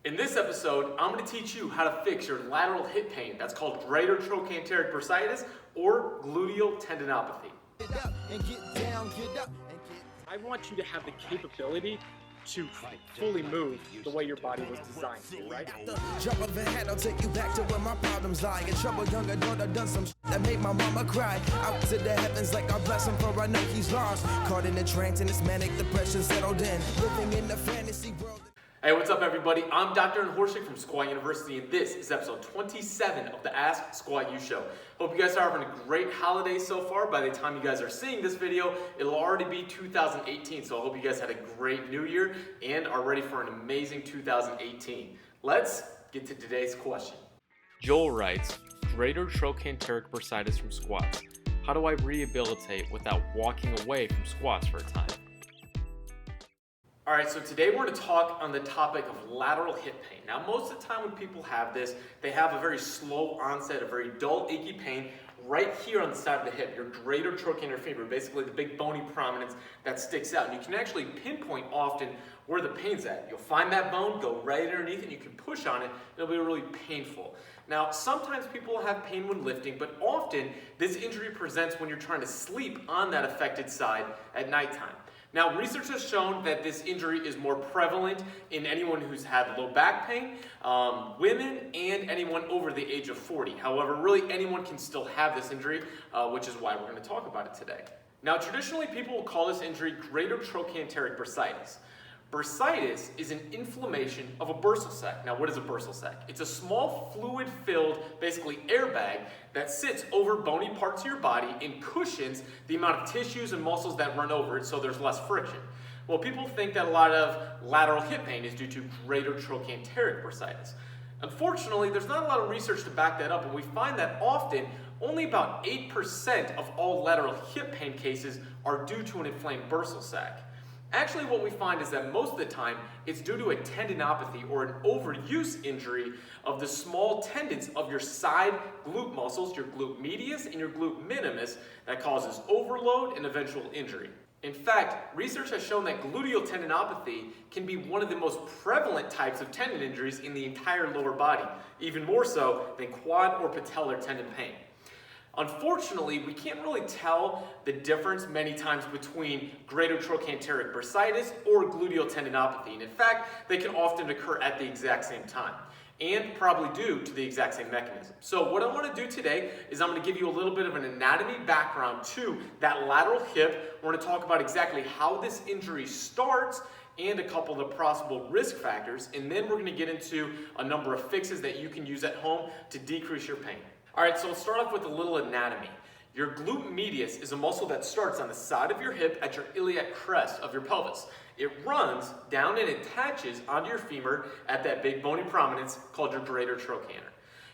In this episode, I'm going to teach you how to fix your lateral hip pain. That's called greater trochanteric bursitis or gluteal tendinopathy. I want you to have the capability to fully move the way your body was designed to, right? Jump of the head, I'll take you back to where my problems lie. In trouble, younger daughter done some that made my mama cry. Out to the heavens like I bless him, for I know he's lost. Caught in a trance and this manic depression settled in. Living in the fantasy world. Hey, what's up everybody? I'm Dr. Horschig from SquatUniversity, and this is episode 27 of the Ask Squat U Show. Hope you guys are having a great holiday so far. By the time you guys are seeing this video, it'll already be 2018, so I hope you guys had a great new year and are ready for an amazing 2018. Let's get to today's question. Joel writes, greater trochanteric bursitis from squats. How do I rehabilitate without walking away from squats for a time? All right, so today we're going to talk on the topic of lateral hip pain. Now, most of the time when people have this, they have a very slow onset, a very dull, achy pain right here on the side of the hip, your greater trochanteric femur, basically the big bony prominence that sticks out. And you can actually pinpoint often where the pain's at. You'll find that bone, go right underneath, and you can push on it. It'll be really painful. Now, sometimes people have pain when lifting, but often this injury presents when you're trying to sleep on that affected side at nighttime. Now, research has shown that this injury is more prevalent in anyone who's had low back pain, women, and anyone over the age of 40. However, really anyone can still have this injury, which is why we're going to talk about it today. Now, traditionally, people will call this injury greater trochanteric bursitis. Bursitis is an inflammation of a bursal sac. Now, what is a bursal sac? It's a small fluid-filled, basically airbag that sits over bony parts of your body and cushions the amount of tissues and muscles that run over it so there's less friction. Well, people think that a lot of lateral hip pain is due to greater trochanteric bursitis. Unfortunately, there's not a lot of research to back that up, and we find that often only about 8% of all lateral hip pain cases are due to an inflamed bursal sac. Actually, what we find is that most of the time, it's due to a tendinopathy or an overuse injury of the small tendons of your side glute muscles, your glute medius and your glute minimus, that causes overload and eventual injury. In fact, research has shown that gluteal tendinopathy can be one of the most prevalent types of tendon injuries in the entire lower body, even more so than quad or patellar tendon pain. Unfortunately, we can't really tell the difference many times between greater trochanteric bursitis or gluteal tendinopathy. And in fact, they can often occur at the exact same time and probably due to the exact same mechanism. So what I want to do today is I'm going to give you a little bit of an anatomy background to that lateral hip. We're going to talk about exactly how this injury starts and a couple of the possible risk factors. And then we're going to get into a number of fixes that you can use at home to decrease your pain. All right, so let's start off with a little anatomy. Your glute medius is a muscle that starts on the side of your hip at your iliac crest of your pelvis. It runs down and attaches onto your femur at that big bony prominence called your greater trochanter.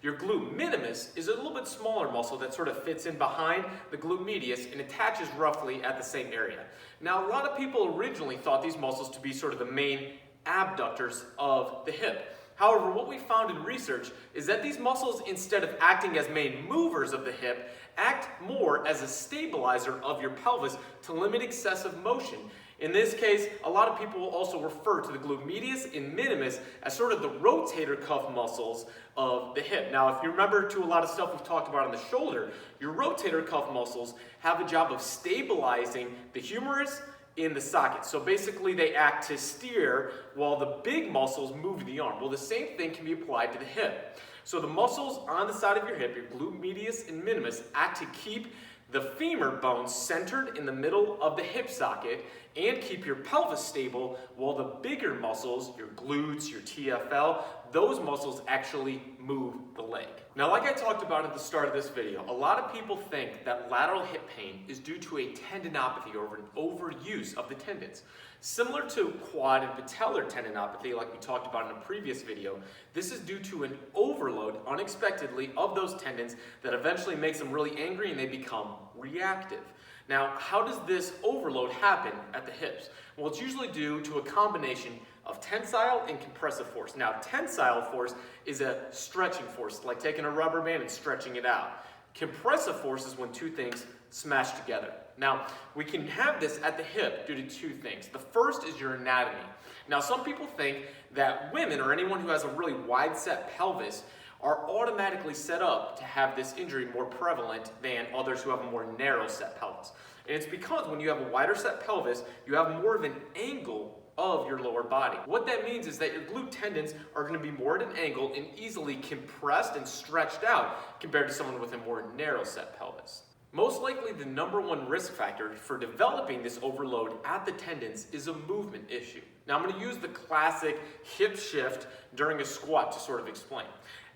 Your glute minimus is a little bit smaller muscle that sort of fits in behind the glute medius and attaches roughly at the same area. Now, a lot of people originally thought these muscles to be sort of the main abductors of the hip. However, what we found in research is that these muscles, instead of acting as main movers of the hip, act more as a stabilizer of your pelvis to limit excessive motion. In this case, a lot of people will also refer to the glute medius and minimus as sort of the rotator cuff muscles of the hip. Now, if you remember to a lot of stuff we've talked about on the shoulder, your rotator cuff muscles have a job of stabilizing the humerus in the socket. So basically they act to steer while the big muscles move the arm. Well, the same thing can be applied to the hip. So the muscles on the side of your hip, your glute medius and minimus, act to keep the femur bone centered in the middle of the hip socket and keep your pelvis stable, while the bigger muscles, your glutes, your TFL, those muscles actually move the leg. Now, like I talked about at the start of this video, a lot of people think that lateral hip pain is due to a tendinopathy or an overuse of the tendons. Similar to quad and patellar tendinopathy, like we talked about in a previous video, this is due to an overload unexpectedly of those tendons that eventually makes them really angry and they become reactive. Now, how does this overload happen at the hips? Well, it's usually due to a combination of tensile and compressive force. Now, tensile force is a stretching force, like taking a rubber band and stretching it out. Compressive force is when two things smashed together. Now, we can have this at the hip due to two things. The first is your anatomy. Now, some people think that women or anyone who has a really wide set pelvis are automatically set up to have this injury more prevalent than others who have a more narrow set pelvis. And it's because when you have a wider set pelvis, you have more of an angle of your lower body. What that means is that your glute tendons are going to be more at an angle and easily compressed and stretched out compared to someone with a more narrow set pelvis. Most likely the number one risk factor for developing this overload at the tendons is a movement issue. Now I'm going to use the classic hip shift during a squat to sort of explain.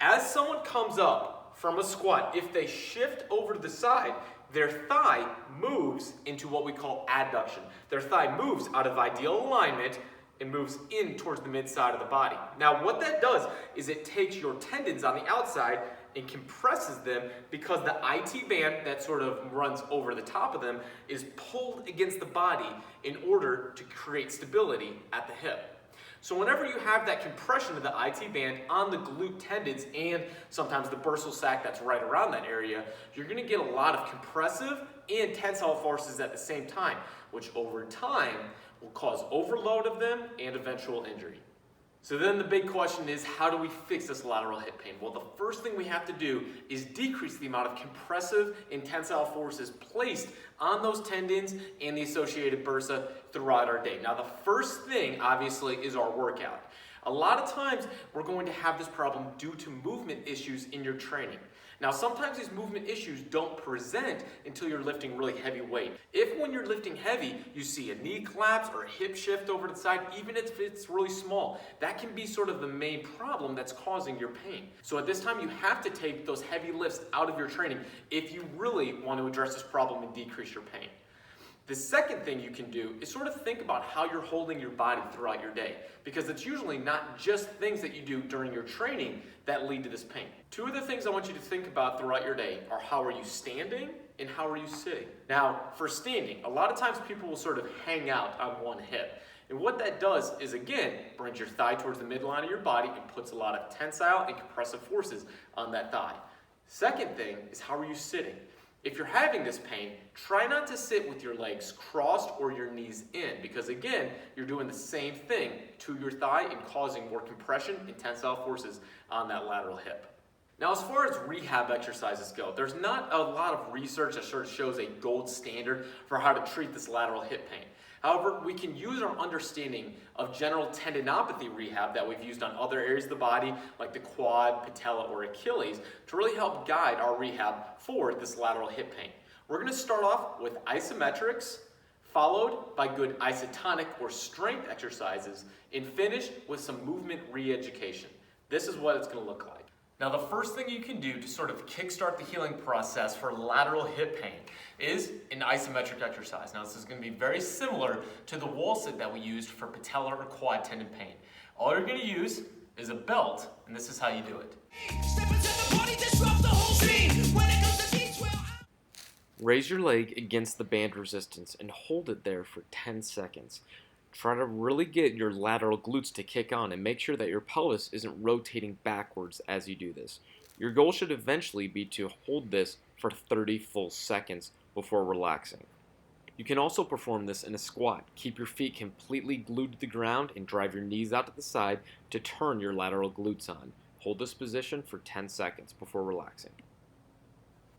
As someone comes up from a squat, if they shift over to the side, their thigh moves into what we call adduction. Their thigh moves out of ideal alignment and moves in towards the mid side of the body. Now what that does is it takes your tendons on the outside and compresses them because the IT band that sort of runs over the top of them is pulled against the body in order to create stability at the hip. So whenever you have that compression of the IT band on the glute tendons and sometimes the bursal sac that's right around that area, you're going to get a lot of compressive and tensile forces at the same time, which over time will cause overload of them and eventual injury. So then the big question is, how do we fix this lateral hip pain? Well, the first thing we have to do is decrease the amount of compressive and tensile forces placed on those tendons and the associated bursa throughout our day. Now, the first thing, obviously, is our workout. A lot of times, we're going to have this problem due to movement issues in your training. Now, sometimes these movement issues don't present until you're lifting really heavy weight. If when you're lifting heavy, you see a knee collapse or a hip shift over to the side, even if it's really small, that can be sort of the main problem that's causing your pain. So at this time, you have to take those heavy lifts out of your training if you really want to address this problem and decrease your pain. The second thing you can do is sort of think about how you're holding your body throughout your day, because it's usually not just things that you do during your training that lead to this pain. Two of the things I want you to think about throughout your day are how are you standing and how are you sitting. Now, for standing, a lot of times people will sort of hang out on one hip. And what that does is, again, brings your thigh towards the midline of your body and puts a lot of tensile and compressive forces on that thigh. Second thing is how are you sitting? If you're having this pain, try not to sit with your legs crossed or your knees in, because again, you're doing the same thing to your thigh and causing more compression and tensile forces on that lateral hip. Now, as far as rehab exercises go, there's not a lot of research that sort of shows a gold standard for how to treat this lateral hip pain. However, we can use our understanding of general tendinopathy rehab that we've used on other areas of the body, like the quad, patella, or Achilles, to really help guide our rehab for this lateral hip pain. We're going to start off with isometrics, followed by good isotonic or strength exercises, and finish with some movement re-education. This is what it's going to look like. Now, the first thing you can do to sort of kickstart the healing process for lateral hip pain is an isometric exercise. Now, this is going to be very similar to the wall sit that we used for patellar or quad tendon pain. All you're going to use is a belt, and this is how you do it. Raise your leg against the band resistance and hold it there for 10 seconds. Try to really get your lateral glutes to kick on and make sure that your pelvis isn't rotating backwards as you do this. Your goal should eventually be to hold this for 30 full seconds before relaxing. You can also perform this in a squat. Keep your feet completely glued to the ground and drive your knees out to the side to turn your lateral glutes on. Hold this position for 10 seconds before relaxing.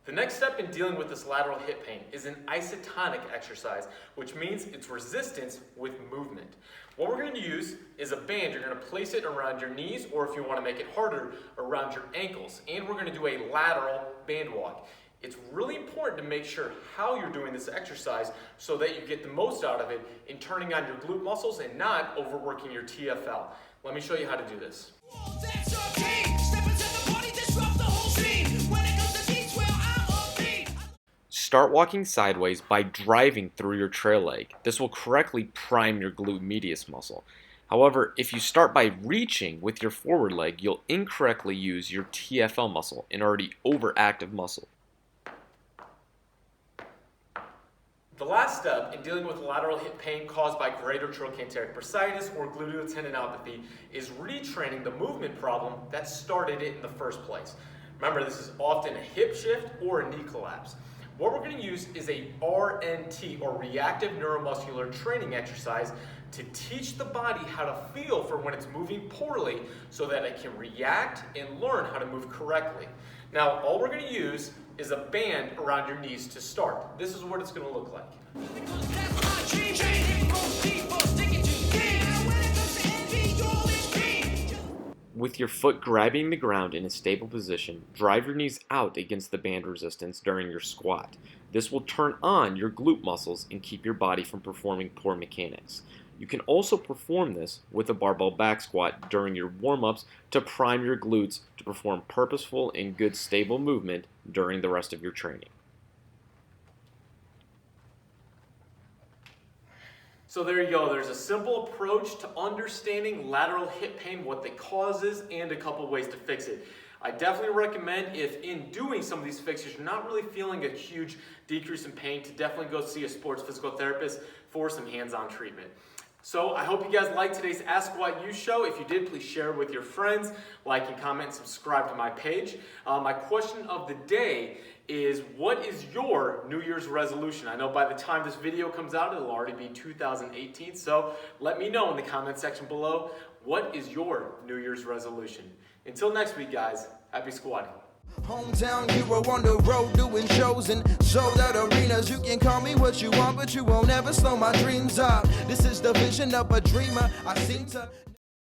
The next step in dealing with this lateral hip pain is an isotonic exercise, which means it's resistance with movement. What we're going to use is a band. You're going to place it around your knees, or if you want to make it harder, around your ankles. And we're going to do a lateral band walk. It's really important to make sure how you're doing this exercise so that you get the most out of it in turning on your glute muscles and not overworking your TFL. Let me show you how to do this. Start walking sideways by driving through your trail leg. This will correctly prime your glute medius muscle. However, if you start by reaching with your forward leg, you'll incorrectly use your TFL muscle, an already overactive muscle. The last step in dealing with lateral hip pain caused by greater trochanteric bursitis or gluteal tendinopathy is retraining the movement problem that started it in the first place. Remember, this is often a hip shift or a knee collapse. What we're going to use is a RNT, or Reactive Neuromuscular Training exercise, to teach the body how to feel for when it's moving poorly so that it can react and learn how to move correctly. Now, all we're going to use is a band around your knees to start. This is what it's going to look like. With your foot grabbing the ground in a stable position, drive your knees out against the band resistance during your squat. This will turn on your glute muscles and keep your body from performing poor mechanics. You can also perform this with a barbell back squat during your warm-ups to prime your glutes to perform purposeful and good stable movement during the rest of your training. So there you go. There's a simple approach to understanding lateral hip pain, what it causes, and a couple ways to fix it. I definitely recommend, if in doing some of these fixes you're not really feeling a huge decrease in pain, to definitely go see a sports physical therapist for some hands-on treatment. So I hope you guys liked today's Ask What You show. If you did, please share it with your friends, like and comment, and subscribe to my page. My question of the day is, what is your New Year's resolution? I know by the time this video comes out, it'll already be 2018, so let me know in the comment section below, what is your New Year's resolution? Until next week, guys, happy squatting. Hometown hero on the road doing shows and sold out arenas. You can call me what you want, but you won't ever slow my dreams up. This is the vision of a dreamer. I seem to